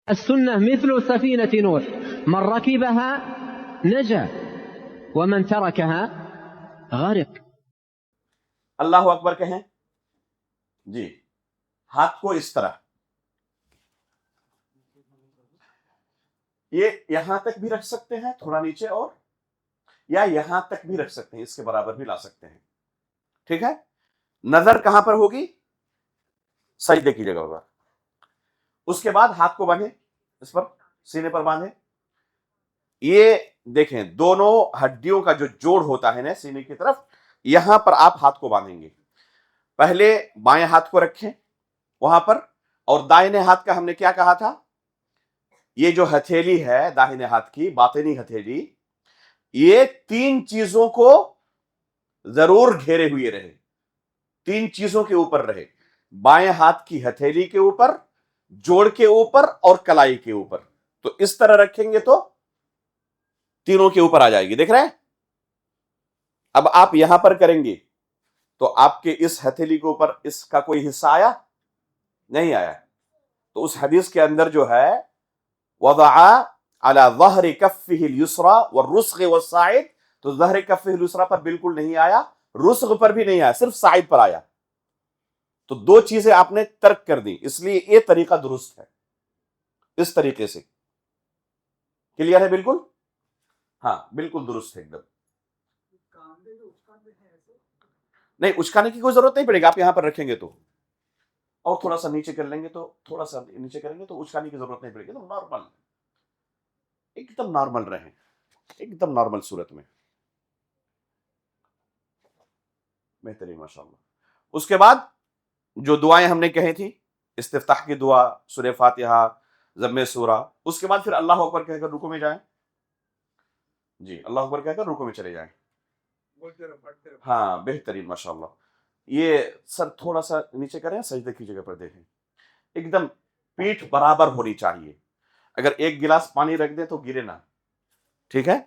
السنة مثل سفينة نوح من ركبها نجا ومن تركها غرق. اللہ اکبر کہیں جی. ہاتھ کو اس طرح یہ یہاں تک بھی رکھ سکتے ہیں تھوڑا نیچے، اور یا یہاں تک بھی رکھ سکتے ہیں، اس کے برابر بھی لا سکتے ہیں. ٹھیک ہے. نظر کہاں پر ہوگی؟ سجدے کی جگہ پر. اس کے بعد ہاتھ کو باندھیں، اس پر سینے پر باندھیں. یہ دیکھیں دونوں ہڈیوں کا جو جوڑ ہوتا ہے نا سینے کی طرف، یہاں پر آپ ہاتھ کو باندھیں گے. پہلے بائیں ہاتھ کو رکھیں وہاں پر، اور دائیں ہاتھ کا ہم نے کیا کہا تھا؟ یہ جو ہتھیلی ہے داہنے ہاتھ کی باطنی ہتھیلی، یہ 3 چیزوں کو ضرور گھیرے ہوئے رہے، 3 چیزوں کے اوپر رہے. بائیں ہاتھ کی ہتھیلی کے اوپر، جوڑ کے اوپر، اور کلائی کے اوپر. تو اس طرح رکھیں گے تو تینوں کے اوپر آ جائے گی. دیکھ رہے ہیں؟ اب آپ یہاں پر کریں گے تو آپ کے اس ہتھیلی کے اوپر اس کا کوئی حصہ آیا؟ نہیں آیا. تو اس حدیث کے اندر جو ہے وضع على ظهر كفه اليسرى والرسغ والصاعد، تو ظهر كفه اليسرى پر بالکل نہیں آیا، رسغ پر بھی نہیں آیا، صرف صاعد پر آیا. تو 2 چیزیں آپ نے ترک کر دی، اس لیے یہ طریقہ درست ہے. اس طریقے سے کلیئر ہے؟ بالکل ہاں بالکل درست ہے ایک دم. نہیں اچکانے کی کوئی ضرورت نہیں پڑے گی. آپ یہاں پر رکھیں گے تو، اور تھوڑا سا نیچے کر لیں گے تو، تھوڑا سا نیچے کریں گے تو اچکانے کی ضرورت نہیں پڑے گی. تو نارمل، ایک دم نارمل رہیں، ایک دم نارمل صورت میں. بہترین ماشاءاللہ. اس کے بعد جو دعائیں ہم نے کہی تھی، استفتاح کی دعا، سورہ فاتحہ، ضم سورہ، اس کے بعد پھر اللہ اکبر کہہ کر رکوع میں جائیں. جی اللہ اکبر کہہ کر رکوع میں چلے جائیں. ہاں بہترین ماشاءاللہ. یہ سر تھوڑا سا نیچے کریں، سجدے کی جگہ پر دیکھیں. ایک دم پیٹھ برابر ہونی چاہیے. اگر 1 گلاس پانی رکھ دیں تو گرے نہ. ٹھیک ہے؟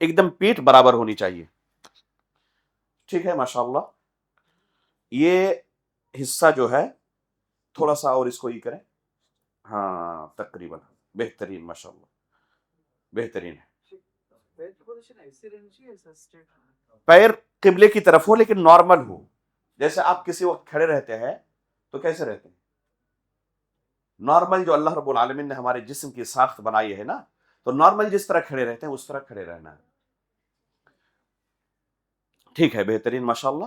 ایک دم پیٹھ برابر ہونی چاہیے. ٹھیک ہے ماشاءاللہ. یہ حصہ جو ہے تھوڑا سا اور اس کو یہ کریں. ہاں تقریباً بہترین ماشاءاللہ، بہترین ہے. پیر قبلے کی طرف ہو لیکن نارمل ہو. جیسے آپ کسی وقت کھڑے رہتے ہیں تو کیسے رہتے ہیں؟ نارمل جو اللہ رب العالمین نے ہمارے جسم کی ساخت بنائی ہے نا، تو نارمل جس طرح کھڑے رہتے ہیں اس طرح کھڑے رہنا ہے. ٹھیک ہے بہترین ماشاءاللہ.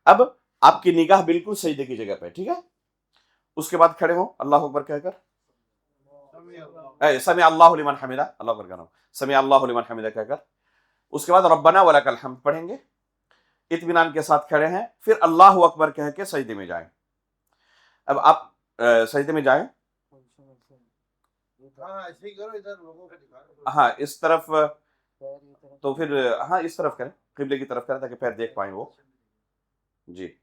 اب آپ کی نگاہ بالکل سجدے کی جگہ پہ. ٹھیک ہے؟ اس کے بعد کھڑے ہو اللہ اکبر کہہ کر، سمع اللہ لمن حمدہ، اللہ اکبر کہنا، سمع اللہ لمن حمدہ کہہ کر. اس کے بعد ربنا ولک الحمد پڑھیں گے. اطمینان کے ساتھ کھڑے ہیں، پھر اللہ اکبر کہہ کے سجدے میں جائیں. اب آپ سجدے میں جائیں. ہاں اس طرف، تو پھر ہاں اس طرف کریں، قبلے کی طرف کریں تاکہ پیر دیکھ پائیں وہ. جی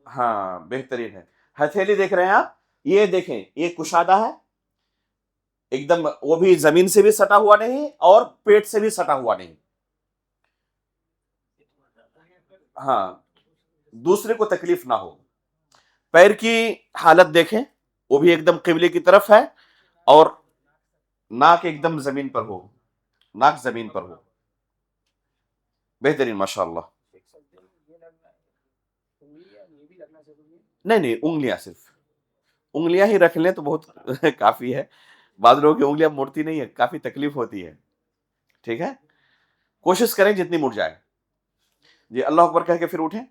ہاں بہترین ہے. ہتھیلی دیکھ رہے ہیں آپ؟ یہ دیکھیں یہ کشادہ ہے ایک دم، وہ بھی زمین سے بھی سٹا ہوا نہیں اور پیٹ سے بھی سٹا ہوا نہیں. ہاں دوسرے کو تکلیف نہ ہو. پیر کی حالت دیکھیں، وہ بھی ایک دم قبلے کی طرف ہے، اور ناک ایک دم زمین پر ہو، ناک زمین پر ہو. بہترین ماشاءاللہ. نہیں انگلیاں، صرف انگلیاں ہی رکھ لیں تو بہت کافی ہے. بعض لوگوں کی انگلیاں مڑتی نہیں ہے، کافی تکلیف ہوتی ہے. ٹھیک ہے؟ کوشش کریں جتنی مڑ جائے. جی اللہ اکبر کہہ کے پھر اٹھیں.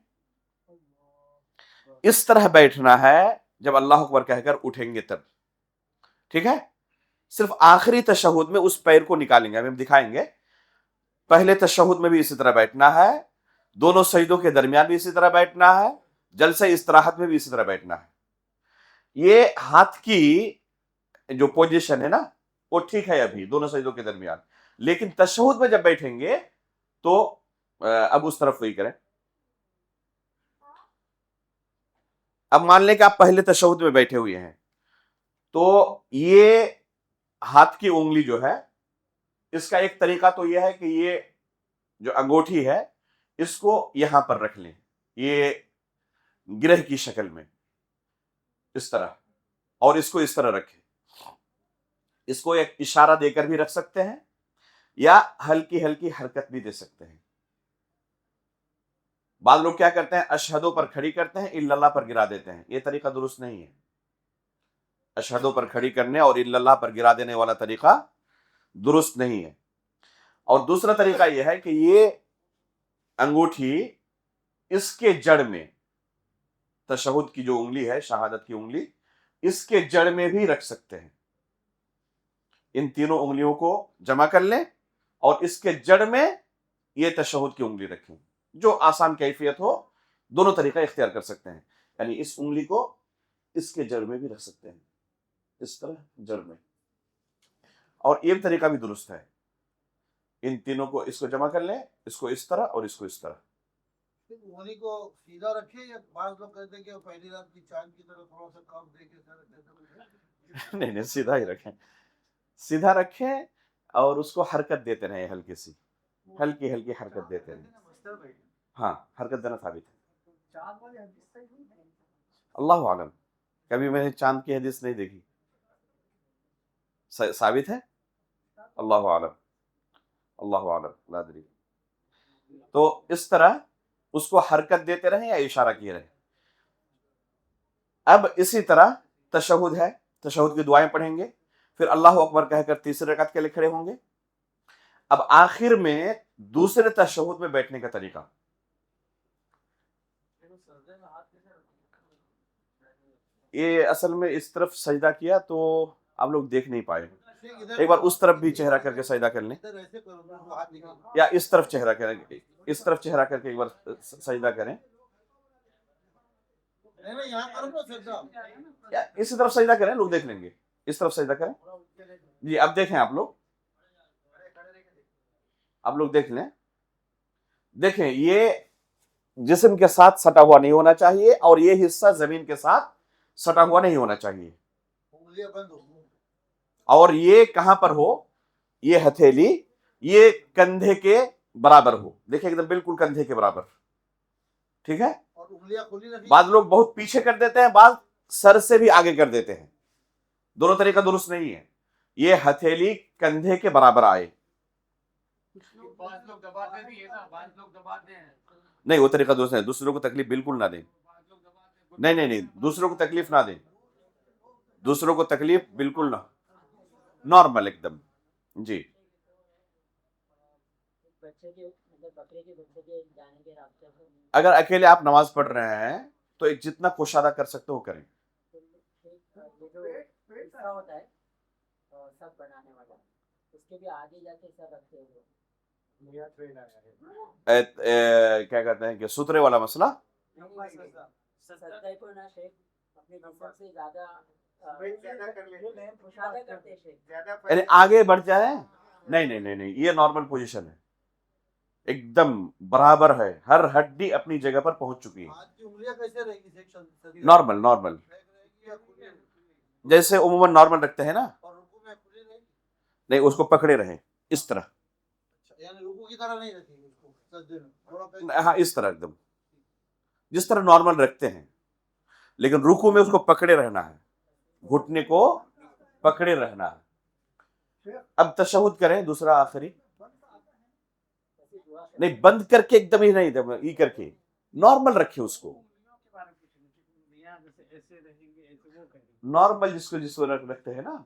اس طرح بیٹھنا ہے جب اللہ اکبر کہہ کر اٹھیں گے تب. ٹھیک ہے؟ صرف آخری تشہد میں اس پیر کو نکالیں گے، ہم دکھائیں گے. پہلے تشہد میں بھی اسی طرح بیٹھنا ہے، دونوں سجدوں کے درمیان بھی اسی طرح بیٹھنا ہے، جلسہ استراحت میں بھی اسی طرح بیٹھنا ہے. یہ ہاتھ کی جو پوزیشن ہے نا وہ ٹھیک ہے ابھی دونوں سجدوں کے درمیان، لیکن تشہد میں جب بیٹھیں گے تو اب اس طرف وہی کریں. اب مان لیں کہ آپ پہلے تشہد میں بیٹھے ہوئے ہیں، تو یہ ہاتھ کی انگلی جو ہے اس کا ایک طریقہ تو یہ ہے کہ یہ جو انگوٹھی ہے اس کو یہاں پر رکھ لیں، یہ گرہ کی شکل میں इस तरह, और इसको इस तरह रखें। इसको एक इशारा देकर भी रख सकते हैं या हल्की हल्की हरकत भी दे सकते हैं। बाद लोग क्या करते हैं, अशहदों पर खड़ी करते हैं, इल्लल्लाह पर गिरा देते हैं। ये तरीका दुरुस्त नहीं है। अशहदों पर खड़ी करने और इल्लल्लाह पर गिरा देने वाला तरीका दुरुस्त नहीं है। और दूसरा तरीका यह है कि ये अंगूठी इसके जड़ में, तशहुद की जो उंगली है, शहादत की उंगली, इसके जड़ में भी रख सकते हैं। इन तीनों उंगलियों को जमा कर लें और इसके जड़ में ये तशहुद की उंगली रखें। जो आसान कैफियत हो, दोनों तरीका इख्तियार कर सकते हैं। यानी इस उंगली को इसके जड़ में भी रख सकते हैं, इस तरह जड़ में, और ये तरीका भी दुरुस्त है। इन तीनों को, इसको जमा कर लें, इसको इस तरह और इसको इस तरह। उंगली को सीधा रखे या बाज लोग कहते हैं कि पहली रात की चांद की तरह थोड़ा सा कम दे के नहीं, सीधा ही रखें, सीधा रखें और उसको हरकत देते रहे, हल्की सी, हल्की हल्की हरकत देते रहे। हाँ, हरकत देना साबित है। अल्लाह आलम, कभी मैंने चांद की हदीस नहीं देखी, साबित है, अल्लाह आलम, अल्लाह आलम, ला अदरी। तो इस तरह उसको हरकत देते रहे या इशारा किए रहे। अब इसी तरह तशहुद है, तशहुद की दुआएं पढ़ेंगे, फिर अल्लाह अकबर कहकर तीसरे रकात के लिए खड़े होंगे। अब आखिर में दूसरे तशहुद में बैठने का तरीका, ये असल में इस तरफ सजदा किया तो आप लोग देख नहीं पाए, एक बार उस तरफ भी चेहरा करके सजदा कर लें, या इस तरफ चेहरा करें, इस तरफ चेहरा करके एक बार सजदा करें, या इसी तरफ सजदा करें, लोग देख लेंगे। इस तरफ सजदा करें जी। अब देखें आप लोग देख लें, देखें, ये जिस्म के साथ सटा हुआ नहीं होना चाहिए और ये हिस्सा जमीन के साथ सटा हुआ नहीं होना चाहिए। और ये कहां पर हो, ये हथेली ये कंधे के बराबर हो, देखिए एकदम बिल्कुल कंधे के बराबर, ठीक है। और उंगलियां खुली रखी। बाद लोग बहुत पीछे कर देते हैं, बाद सर से भी आगे कर देते हैं, दोनों तरीका दुरुस्त नहीं है। ये हथेली कंधे के बराबर आए, नहीं वो तरीका दुरुस्त नहीं। दूसरों को तकलीफ बिल्कुल ना दें, नहीं नहीं नहीं, दूसरों को तकलीफ ना दें, दूसरों को तकलीफ बिल्कुल ना, नॉर्मल एकदम जी। अगर अकेले आप नमाज पढ़ रहे हैं तो एक जितना कुशादा कर सकते हो करें। होता है सब बनाने वाला, उसके भी आगे जाके सब रखते हैं। क्या कहते हैं कि सुतरे वाला मसला, यानी आगे बढ़ जाए, नहीं नहीं नहीं नहीं, ये नॉर्मल पोजीशन है, एकदम बराबर है, हर हड्डी अपनी जगह पर पहुंच चुकी है। नॉर्मल नॉर्मल, जैसे उम्मन नॉर्मल रखते हैं ना, नहीं उसको पकड़े रहे इस तरह, रुकू की तरह नहीं रखेंगे उसको, हाँ इस तरह एकदम जिस तरह नॉर्मल रखते हैं, लेकिन रुकू में उसको पकड़े रहना है, घुटने को पकड़े रहना है। अब तशहुद करें दूसरा आखिरी, नहीं बंद करके एकदम ही नहीं, ई करके नॉर्मल रखे उसको, नॉर्मल जिसको रखते हैं ना,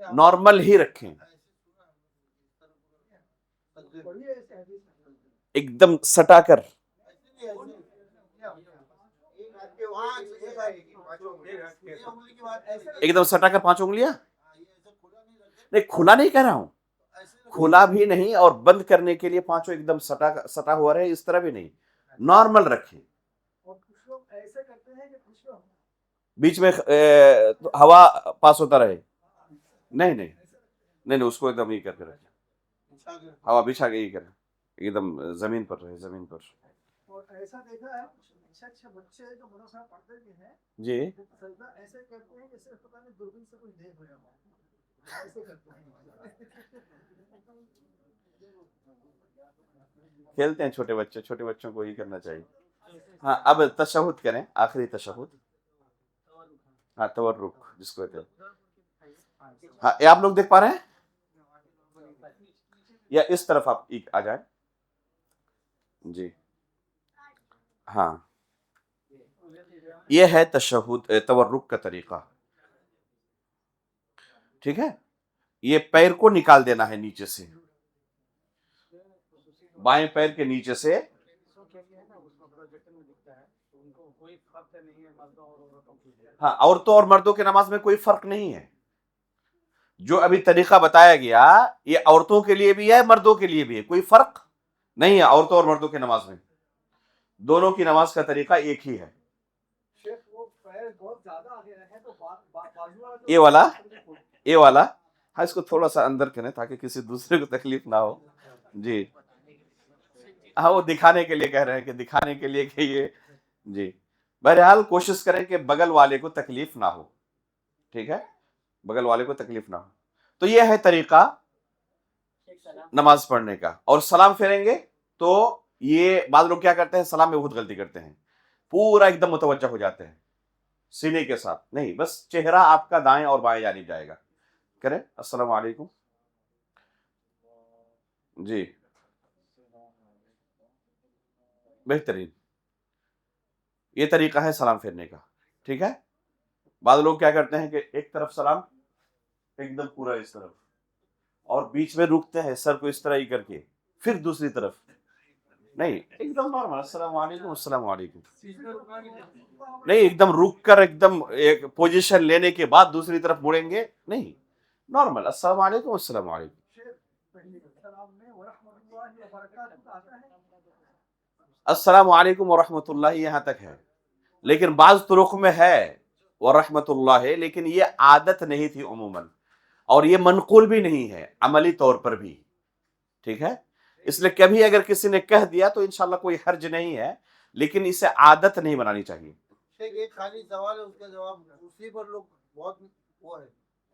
नॉर्मल ही रखें, एकदम सटाकर, एकदम सटाकर 5 उंगलियां, नहीं खुला नहीं कह रहा हूं, खुला भी नहीं और बंद करने के लिए 5 एकदम सटा हुआ रहे, इस तरह भी नहीं, नॉर्मल रखें। ऐसे करते हैं कि बीच में हवा पास होता रहे, नहीं नहीं नहीं नहीं, उसको एकदम ये करके रखें, हवा बिछा के ये करें, एकदम जमीन पर रहे, जमीन पर। और ऐसा देखा है अच्छे बच्चे जो मदरसा पढ़ते भी हैं जी, सजदा ऐसे करते हैं जैसे पता नहीं दूरबीन से कुछ देख रहे हो, ऐसे करते हैं। खेलते हैं छोटे बच्चे, छोटे बच्चों को ही करना चाहिए। हाँ अब तशहुद करें, आखिरी तशहुद। हाँ तवर्रुक जिसको कहते हैं। हाँ ये आप लोग देख पा रहे हैं, या इस तरफ आप आ जाए जी। हाँ ये है तशहुद तवर्रुक का तरीका, ठीक है। ये पैर को निकाल देना है नीचे से, बाएं पैर के नीचे से। हाँ औरतों और मर्दों के नमाज में कोई फर्क नहीं है। जो अभी तरीका बताया गया ये औरतों के लिए भी है मर्दों के लिए भी है, कोई फर्क नहीं है औरतों और मर्दों के नमाज में, दोनों की नमाज का तरीका एक ही है। ये वाला हाँ इसको थोड़ा सा अंदर करें ताकि किसी दूसरे को तकलीफ ना हो जी। हाँ वो दिखाने के लिए कह रहे हैं कि दिखाने के लिए कि ये जी। बहरहाल कोशिश करें कि बगल वाले को तकलीफ ना हो, ठीक है, बगल वाले को तकलीफ ना हो। तो ये है तरीका नमाज पढ़ने का। और सलाम फेरेंगे तो ये बाद लोग क्या करते हैं, सलाम में बहुत गलती करते हैं, पूरा एकदम मुतवज्जा हो जाते हैं सीने के साथ, नहीं बस चेहरा आपका दाएं और बाएं जानिब जाएगा। करें अस्सलाम वालेकुम जी, बेहतरीन ये तरीका है सलाम फेरने का, ठीक है। बाद लोग क्या करते हैं कि एक तरफ सलाम एकदम पूरा इस तरफ और बीच में रुकते हैं सर को इस तरह ही करके, फिर दूसरी तरफ नहीं, एकदम नॉर्मल अस्सलाम वालेकुम अस्सलाम वालेकुम, नहीं एकदम रुक कर एकदम एक पोजीशन लेने के बाद दूसरी तरफ मुड़ेंगे नहीं, नॉर्मल अस्सलाम वालेकुम अस्सलाम वालेकुम। अस्सलाम वालेकुम व रहमतुल्लाहि यहाँ तक है, लेकिन बाज़ तुरुक में है व रहमतुल्लाहि, लेकिन ये आदत नहीं थी उमूमन और ये मनक़ूल भी नहीं है अमली तौर पर भी, ठीक है। इसलिए कभी अगर किसी ने कह दिया तो इंशाल्लाह कोई हर्ज नहीं है, लेकिन इसे आदत नहीं बनानी चाहिए। एक खाली सवाल है उसका जवाब, कुर्सी पर लोग बहुत वो है,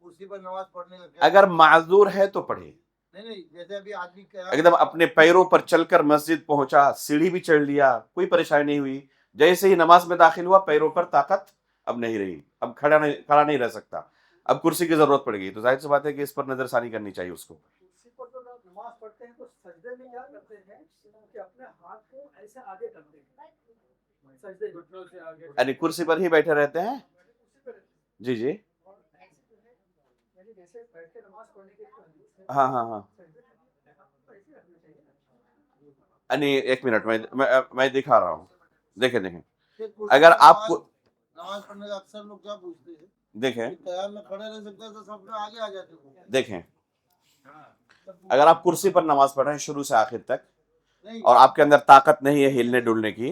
कुर्सी पर नमाज पढ़ने का अगर माजूर है तो पढ़े, नहीं जैसे अभी आदमी एकदम अपने पैरों पर चलकर मस्जिद पहुंचा, सीढ़ी भी चढ़ लिया, कोई परेशानी नहीं हुई, जैसे ही नमाज में दाखिल हुआ पैरों पर ताकत अब नहीं रही, अब खड़ा नहीं रह सकता, अब कुर्सी की जरूरत पड़ेगी, तो जाहिर सी बात है कि इस पर नजरसानी करनी चाहिए उसको। कुर्सी पर तो नमाज पढ़ते हैं तो सजदे में क्या करते हैं कि अपने हाथ को ऐसे आगे करते हैं, सजदे घुटनों से आगे, यानी कुर्सी पर ही बैठे रहते हैं जी जी। जैसे बैठ के नमाज पढ़ने के हाँ हाँ हाँ, यानी एक मिनट मैं दिखा रहा हूँ, देखें अगर आपको नमाज पढ़ने का अक्सर लोग क्या पूछते हैं, देखें कयाम में खड़े रह सकते हैं तो सब में आगे आ जाते हैं। देखें अगर आप कुर्सी पर नमाज पढ़ रहे हैं शुरू से आखिर तक नहीं, और आपके अंदर ताकत नहीं है हिलने डुलने की,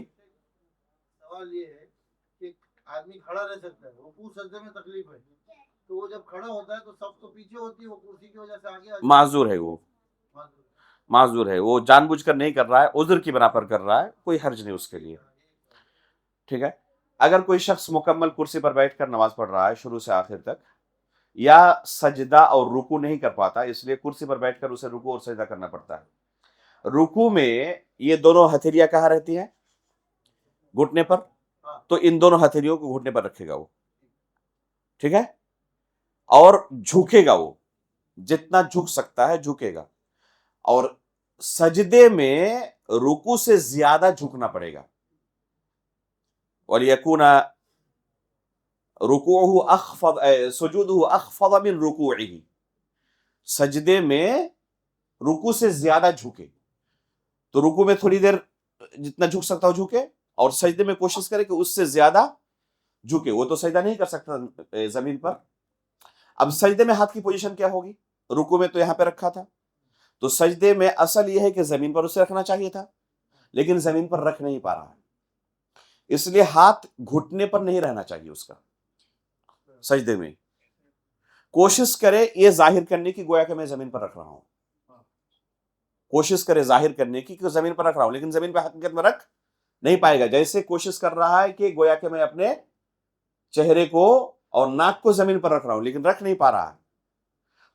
सवाल ये है कि आदमी खड़ा रह सकता है, रुकू सजदे में तकलीफ है, तो वो जब खड़ा होता है तो सब तो पीछे होती है, वो कुर्सी की वजह से आगे आ जाती है। माजूर है, वो माजूर है, वो जानबूझकर नहीं कर रहा है, उज़्र की बना पर कर रहा है, कोई हर्ज नहीं उसके लिए, ठीक है। अगर कोई शख्स मुकम्मल कुर्सी पर बैठकर नमाज पढ़ रहा है शुरू से आखिर तक, या सजदा और रुकू नहीं कर पाता, इसलिए कुर्सी पर बैठकर उसे रुकू और सजदा करना पड़ता है। रुकू में ये दोनों हथेलियां कहाँ रहती हैं, घुटने पर, तो इन दोनों हथेलियों को घुटने पर रखेगा वो, ठीक है, और झुकेगा, वो जितना झुक सकता है झुकेगा, और सजदे में रुकू से ज्यादा झुकना पड़ेगा। वलियकुना रुकूअहु अख्फद सुजूदुहु अख्फद मिन रुकूइही, सजदे में रुकू से ज्यादा झुके, तो रुकू में थोड़ी देर जितना झुक सकता हो झुके, और सजदे में कोशिश करे कि उससे ज्यादा झुके। वो तो सजदा नहीं कर सकता जमीन पर, अब सजदे में हाथ की पोजीशन क्या होगी, रुकू में तो यहां पे रखा था, तो सजदे में असल यह है कि जमीन पर उसे रखना चाहिए था, लेकिन जमीन पर रख नहीं पा रहा है, इसलिए हाथ घुटने पर नहीं रहना चाहिए उसका। सजदे में कोशिश करे ये जाहिर करने की गोया कि मैं जमीन पर रख रहा हूं, कोशिश करे जाहिर करने की कि जमीन पर रख रहा हूं, लेकिन जमीन पर हकीकत में रख नहीं पाएगा। जैसे कोशिश कर रहा है कि गोया कि मैं अपने चेहरे को और नाक को जमीन पर रख रहा हूं, लेकिन रख नहीं पा रहा है,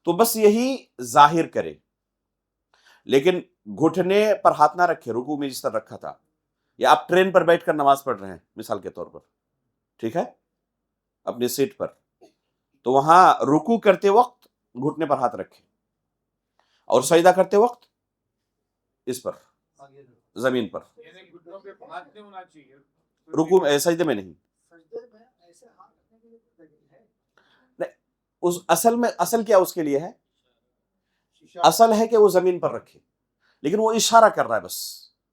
तो बस यही जाहिर करे, लेकिन घुटने पर हाथ ना रखे रुकू में जिस तरह रखा था। या आप ट्रेन पर बैठकर नमाज पढ़ रहे हैं मिसाल के तौर पर, ठीक है, अपने सीट पर, तो वहां रुकू करते वक्त घुटने पर हाथ रखें और सजदा करते वक्त इस पर आगे जमीन पर, घुटनों पे हाथ नहीं होना चाहिए। रुकू सजदे में नहीं। सजदे में ऐसे हाथ रखने के लिए तो दलील है। नहीं, उस असल क्या उसके लिए है? शीशा असल है कि वो जमीन पर रखे, लेकिन वो इशारा कर रहा है बस।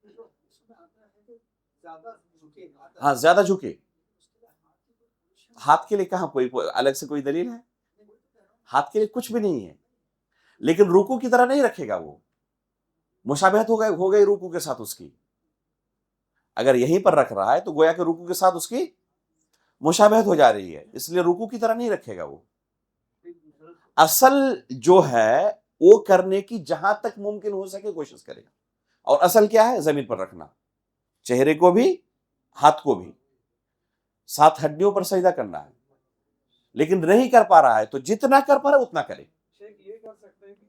उसमें आता है कि ज्यादा झुके, हाँ, ज्यादा झुके। हाथ के लिए कहाँ कोई अलग से कोई दलील है? हाथ के लिए कुछ भी नहीं है, लेकिन रुकू की तरह नहीं रखेगा वो। मुशाबहत हो गई रुकू के साथ उसकी। अगर यहीं पर रख रहा है तो गोया के रुकू के साथ उसकी मुशाबहत हो जा रही है, इसलिए रुकू की तरह नहीं रखेगा वो। असल जो है वो करने की जहां तक मुमकिन हो सके कोशिश करेगा। और असल क्या है? जमीन पर रखना, चेहरे को भी हाथ को भी, 7 हड्डियों पर सजदा करना है। लेकिन नहीं कर पा रहा है तो जितना कर पा रहा है उतना करे। शेख ये कर सकते हैं कि